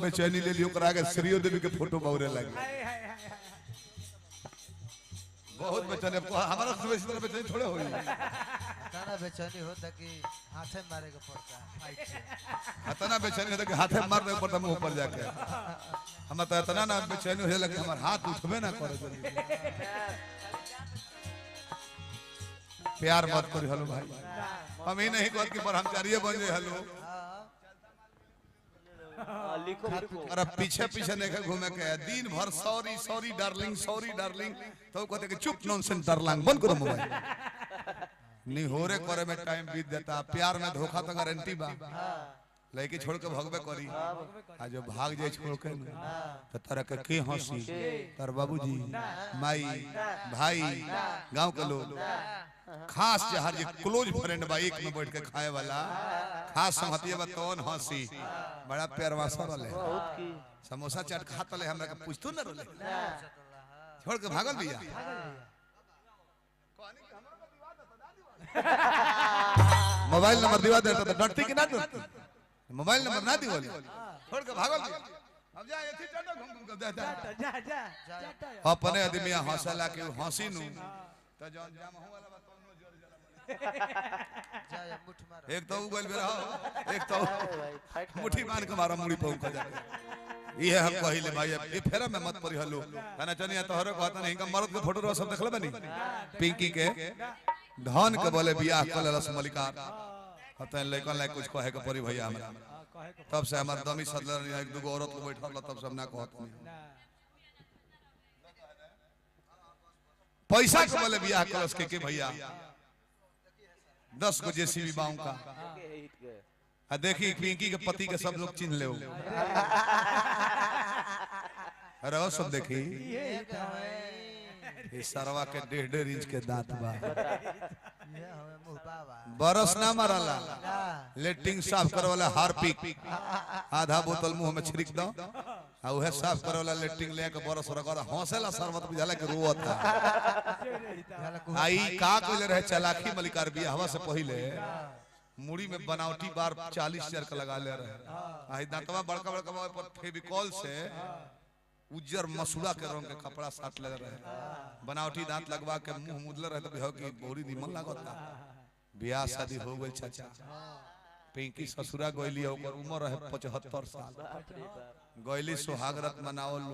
बेचैनी ले लियो करा के श्रीयो देवी के फोटो बाउरे लगे बहुत बेचैनी हमारा सुबह तरह बेचैनी थोड़े होई इतना बेचैनी होता कि हाथे मारे के पड़ता फाइट से इतना बेचैनी होता कि हाथे मार दे पड़ता मुंह पर जाके हम तो इतना ना बेचैनी हो लगे हमार हाथ उठबे ना करे जल्दी प्यार मत करी हेलो भाई हम ही नहीं कहत कि ब्रह्मचारी बन जाए हेलो और पीछे पीछे नहीं घूमे के दिन भर सॉरी सॉरी डार्लिंग तो कहते कि चुप नॉनसेंस डार्लिंग बंद करो मोबाइल नहीं हो रे करे में टाइम बीत जाता प्यार में धोखा तो गारंटी बा लड़की छोड़ के भगवे करी आज जो भाग जाए छोड़ के तो तरह के हंसी तर बाबूजी माई भाई गांव के लोग खास जहर जे क्लोज फ्रेंड बा एक में बैठ के खाए वाला खास संगतिया बा तोन हंसी बड़ा प्यारवासा वाले समोसा चाट खाता ले हमरा के पूछतो न रोले छोड़ के भागल बिया मोबाइल नंबर दिवा देता तो डरती कि ना डरती मोबाइल नंबर ना दिवली छोड़ के भागल बिया अब जा एथी चढ़ घूम घूम के जा अपने आदमी हंसला के हंसी नु तो जौन जाम हो वाला बा तोन जोर जा मुठ मार एक तो उगल बेरा एक तो मुट्ठी मान के मारा मुड़ी पहुंच जा ये हम कहिले भाई ये फेरा में मत पड़ी हलो तना चनिया तोहरे कहता नहीं का मर्द के फोटो सब देखले बनी पिंकी के धन के बोले बियाह कलस मलिकार हतन लइकन लायक कुछ कहे के पड़ी भैया हमरा तब से हमर दमी सदलर एक दुगो औरत लोग बैठल तब सब ना कहत नहीं पैसा के बोले बियाह कलस के भैया 10 गो जेसीबी बाऊ का आ देखी पिंकी के पति के सब लोग चिन्ह ले अरे वो सब देखी ये सरवा के 1.5 इंच के दांत बा बरस ना मारला लेटिंग साफ करे वाला हार्पिक आधा बोतल मुंह में छिड़क दो आ उहे साफ करे वाला लेटिंग लेके बरस रगड़ हंसेला सरवत बुझाला के रोता आई का कोइले रहे चालाकी मलिकार बिया हवा से पहिले मुड़ी में बनावटी बार 40,000 का लगा ले रहे आई दांतवा बड़का बड़का पर फेविकॉल से उज्जर मसूड़ा के रंग के कपड़ा साट ले रहे बनावटी दांत लगवा के मुंह मुदले रहे तो हो कि बोरी निमन लागता ब्याह शादी हो गई चाचा पिंकी ससुरा गइली ओकर उम्र रहे 75 साल गइली सुहागरत मनावल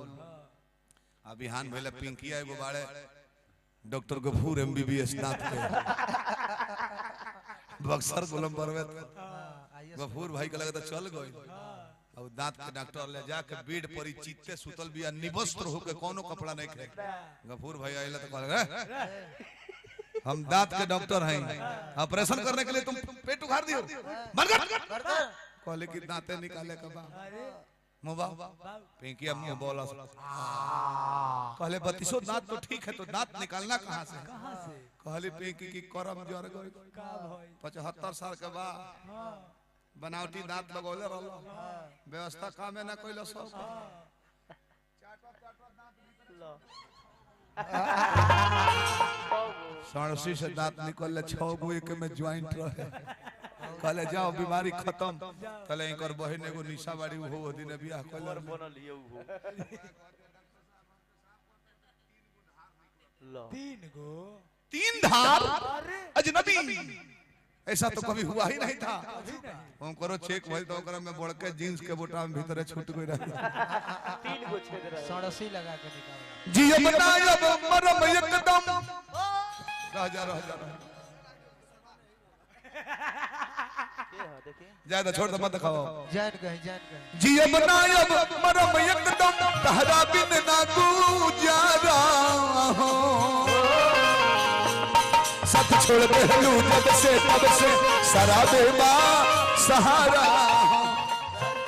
आ बिहान भइले पिंकी एगो बाड़े डॉक्टर गफूर एमबीबीएस दांत के बक्सर गोलंबर में गफूर भाई के लगे तो चल गई और दांत के डॉक्टर ले जाके बेड पर चित्ते सुतल बिया निवस्त्र होके कोनो कपड़ा नहीं खे गफूर भाई आइला तो कहले हम दांत के डॉक्टर हैं ऑपरेशन करने के लिए तुम पेट उखाड़ दियो मर गए कहले कि दांते निकाले के बा मोबा पिंकी मुंह बोला कहले 32 दांत तो ठीक है तो दांत निकालना कहां से कहले पिंकी की करम जर गई 75 साल के बाद बनावटी दांत लगौले रहलो व्यवस्था कामे ना कइलो सब सड़सी से दांत निकलले 6 गो एक में ज्वाइंट रहे कहले जाओ बीमारी खत्म तले इनकर बहिन एगो निशा बाड़ी हो दिन बियाह कइले बनल हियो हो 3 धार अजनबी ऐसा तो कभी हुआ ही नहीं था हम करो चेक भइल तो ओकरा में बढ़के जींस के बोटाम भीतर छूट गई रही 3 गो छेद रहे सड़सी लगा के निकाल जियो बनायब मरम एकदम रह जा ज्यादा छोड़ दो मत दिखाओ जान गए जियो बनायब मरम एकदम तहरा बिन ना गुजारा हो साथ छोड़ के हलू जब से तब से शराबे बा सहारा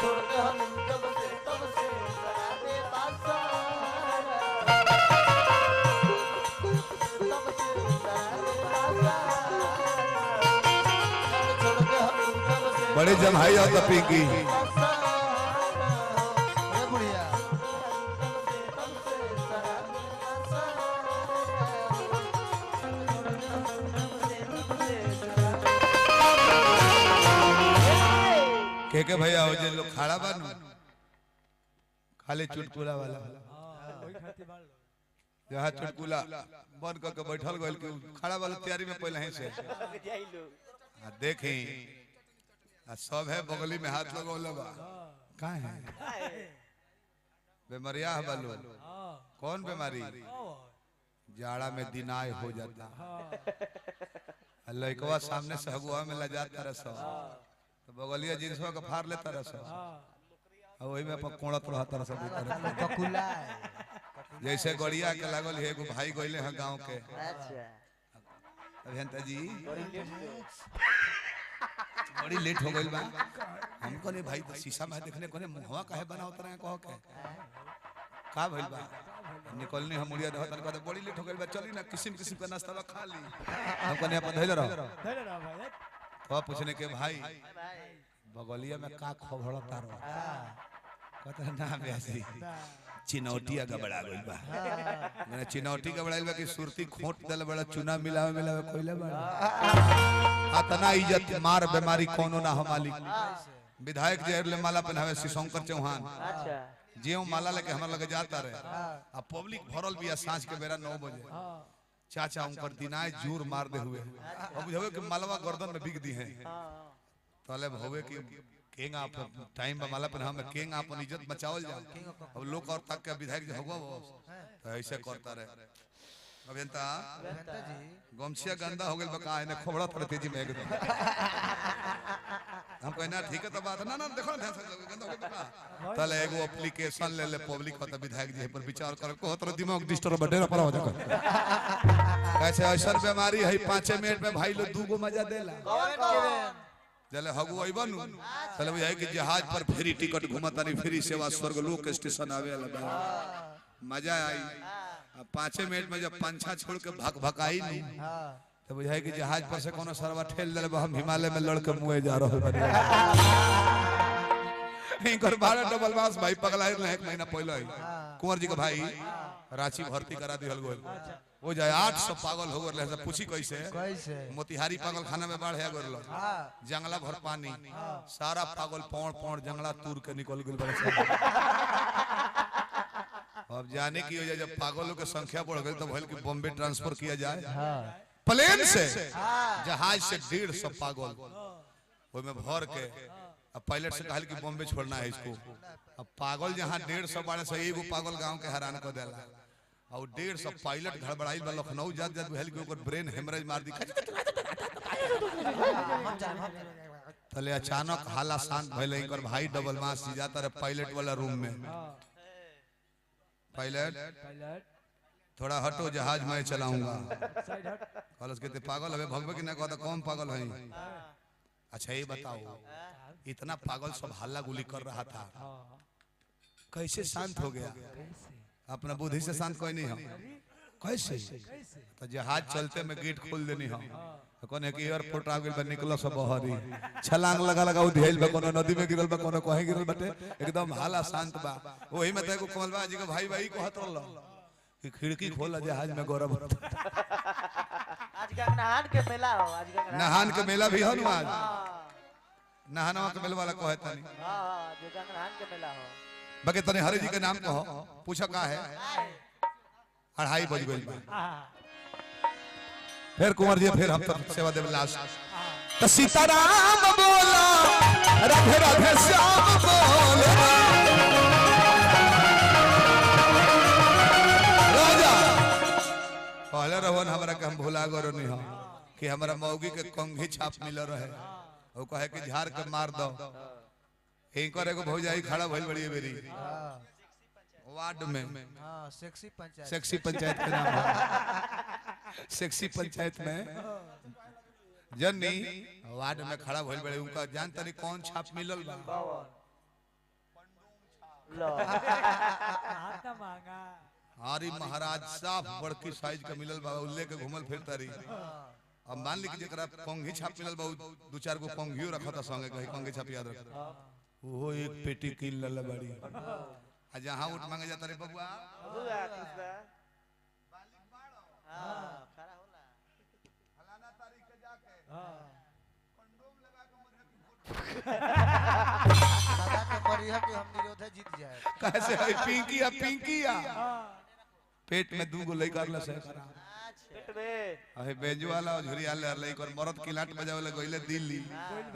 छोड़ के हलू जब से तब से शराबे बा सहारा बड़े जमाई आता पिंकी के भैया हो जे लोग खड़ा बन खाली चुटकुला वाला जहाँ चुटकुला बंद करके बैठल गइल कि खड़ा वाला तैयारी में पहले ही से देखी सब है बगली में हाथ लगौले बा का है बीमारिया है बालू कौन बीमारी जाड़ा में दिनाय हो जाता लइकवा सामने से हगुआ में ला जाता रसो तो बगलिया जिंसवा का फाड़ लेता रसो और वही में अपन कोड़त रहता रसो बकुला जैसे गड़िया के लागल है एगो भाई गइले हैं गांव के अभियंता जी बड़ी लेट हो गइल बा हमको नहीं भाई शीशा में देखने कोने मुंहवा काहे बनाओ तरह कहो के का भइल बा निकलनी हम मुड़िया रहत कहते बड़ी लेट हो गइल बा चली ना किसिम किसिम का नाश्ता खा ली हमको नहीं अपन धैर्य रहो भाई तो पूछने के भाई बगलिया में का खबड़ता रहो कहते ना बेसी चिनौटिया गबड़ा गइल बा मैंने चिनौटी गबड़ाइल बा कि सुरती खोट दल बड़ा चुना मिलावे कोइले बड़ा अतना इज्जत मार बीमारी कोनो ना हो मालिक विधायक जहर ले माला पहनावे शिशंकर चौहान अच्छा जेऊ माला लेके हमरा लगे जाता रहे आ पब्लिक भरल बिया सांझ के बेरा 9 बजे चाचा उनकर दिनाय जोर मार दे हुए अब बुझावे कि मालवा गर्दन में बिग दी है तले होवे कि केंग आप टाइम पे माला पहना में केंग अपन इज्जत बचावल जा अब लोग और तक के विधायक जो होगा वो तो ऐसे करता रहे अभियंता जी गमछिया गंदा हो गेल बका ने खोबड़ा थोड़े तेजी में एकदम हम कहना ठीक है तो बात ना ना देखो ना गंदा हो गेल बका तले एगो एप्लीकेशन ले ले पब्लिक पता विधायक जी पर विचार कर को तोर दिमाग डिस्टर्ब बडेरा पर हो जा कैसे ऐसा बीमारी है 5 मिनट में भाई लोग दूगो मजा देला जले हगु आइबनु चले बुझाई कि जहाज पर फ्री टिकट घुमतानी फ्री सेवा स्वर्ग लोक स्टेशन आवे लगा मजा आई 5 मिनट में जब पंछा छोड़ के भक भकाई नहीं तो बुझाई कि जहाज पर से कोनो सरवा ठेल देले हम हिमालय में लड़ के मुए जा रहल बानी नहीं कर 12 डबल मास भाई पगला 1 महीना पहले कुंवर जी के भाई रांची भर्ती करा दिहल गोल हो जाए 800 पागल हो गए से पूछी कैसे मोतिहारी पागल खाना में बाढ़ गल जंगला भर पानी सारा पागल पौड़ पौड़ जंगला तूर के निकल गए अब जाने की वजह जब पागलों की संख्या बढ़ गई तो भले कि बॉम्बे ट्रांसफर किया जाए प्लेन से जहाज से 150 पागल वो में भर के अब पायलट से कहा कि बॉम्बे छोड़ना है इसको अब पागल जहाँ 150 बाड़े से एगो पागल गांव के हैरान कर देला और 150 पायलट घड़बड़ाई बा लखनऊ जात हेल के ऊपर ब्रेन हेमरेज मार दी तले अचानक हाला शांत भइले इनकर भाई डबल मास जाता रहे पायलट वाला रूम में पायलट थोड़ा हटो जहाज मैं चलाऊंगा कॉलेज कहते पागल हवे भगवे कि ना कहता कौन पागल है अच्छा ये बताओ इतना पागल सब हल्ला गुली कर रहा था कैसे शांत हो गया अपना बुद्धि से शांत कोई नहीं हम कैसे तो जहाज चलते में गेट खोल देनी हम कोने की एयरपोर्ट आ गेल निकलो सब बहरी छलांग लगा उधेल बा कोनो नदी में गिरल बा कोनो कहीं गिरल बाटे एकदम हाला शांत बा वही में देखो कमलबा जी के भाई कहत रहल कि खिड़की खोला जहाज में गौरव आज का नहान के मेला हो आज का नहान के मेला भी हो न आज नहानवा के मेला वाला कहत नहीं हां जो नहान के मेला हो बगे तने हरि जी के नाम कहो पूछा का है 2:30 बज गइल बा फिर कुंवर जी फिर हम तब सेवा देव लास्ट तो सीताराम बोला राधे राधे श्याम बोला राजा पहले रहन हमरा के हम भुला गरो नहीं हम कि हमरा मौगी के कंघी छाप मिल रहे वो कहे कि झाड़ के मार दो इनकर एगो भौजाई खड़ा भइल बड़ी बेरी वार्ड में हां सेक्सी पंचायत के नाम है सेक्सी पंचायत में जन्नी वार्ड में खड़ा भइल बड़े उनका जानता नहीं कौन छाप मिलल बा लो हाथ मांगा हारी महाराज साफ बड़की साइज का मिलल बा उ लेके घुमल फिरता रही अब मान ली कि जेकरा कंघी छाप मिलल बा 2-4 गो कंघियो रखता संगे कहीं कंघी छाप याद रख वो एक पेटी किल लल बड़ी आ जहां उठ मांगे जाता रे बबुआ बबुआ कृष्णा हां खड़ा होला फलाना तारीख के जाके हां कंडोम लगा के मुझे की दादा के मरिया कि हम निरोधे जीत जाए कैसे है पिंकिया पेट में दू गो लइका रहला से पेट में अहे बेंजू वाला झुरिया ले लइका और मरद किलाट बजावे गइले दिल्ली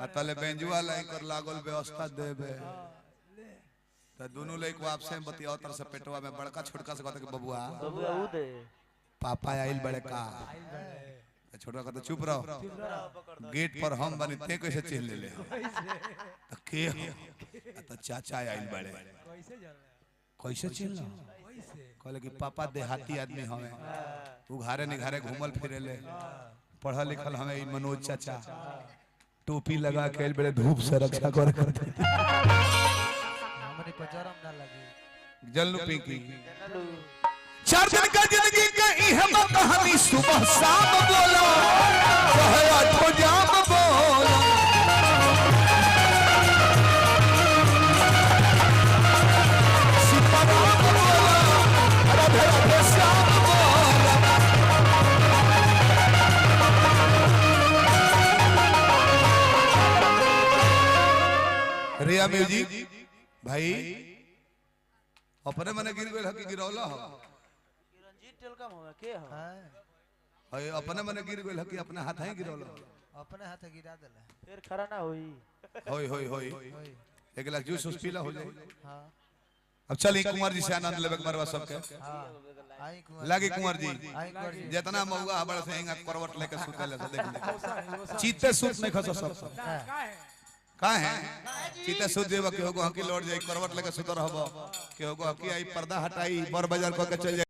आ तले बेंजू वाला एकर लागल व्यवस्था देबे त दोनों लइका आपसे बतियाओ तर से पेटवा में बड़का छोटका से कहत के बबुआ बबुआ ऊ दे पापा आइल बड़े का छोटका कहत चुप रहो गेट पर हम बनी ते कैसे चिल्ल ले त के त चाचा आइल बड़े कैसे चिल्ल कहले कि पापा देहाती आदमी हमें उ घारे निघारे घूमल फिरेले पढ़ल लिखल हमें ई मनोज चाचा टोपी लगा के बड़े धूप से रक्षा करे हमरे को जरम ना लगी जल्लू पिंकी जनलू 4 दिन का जिंदगी का इहम कहानी सुबह शाम बोलो चाहे आठों जाम बोलो सुबह शाम बोलो राधे राधे श्याम बोलो रिया म्यूजिक भाई अपने मने गिर गइल ह कि गिरौला हो रंजीत टेलकम होगा के हो हां अरे अपने मने गिर गइल ह कि अपने हाथ ही गिरौला अपने हाथ गिरा देला फिर खड़ा ना होई होई होई एक गिलास जूस उस पीला हो जाए हां अब चलिए कुंवर जी से आनंद लेबे के मरवा सबके हां आई कुंवर लागी कुंवर जी आई कुंवर जी जितना मौगा हबड़ से हिंगा करवट लेके सुतले से देख ले चीते सूत नहीं खसो सब का है चीते सूत देबा के होगो हकी लौट जाई करवट लेके सुत रहबो के होगो हकी आई पर्दा हटाई बर बाजार क के चल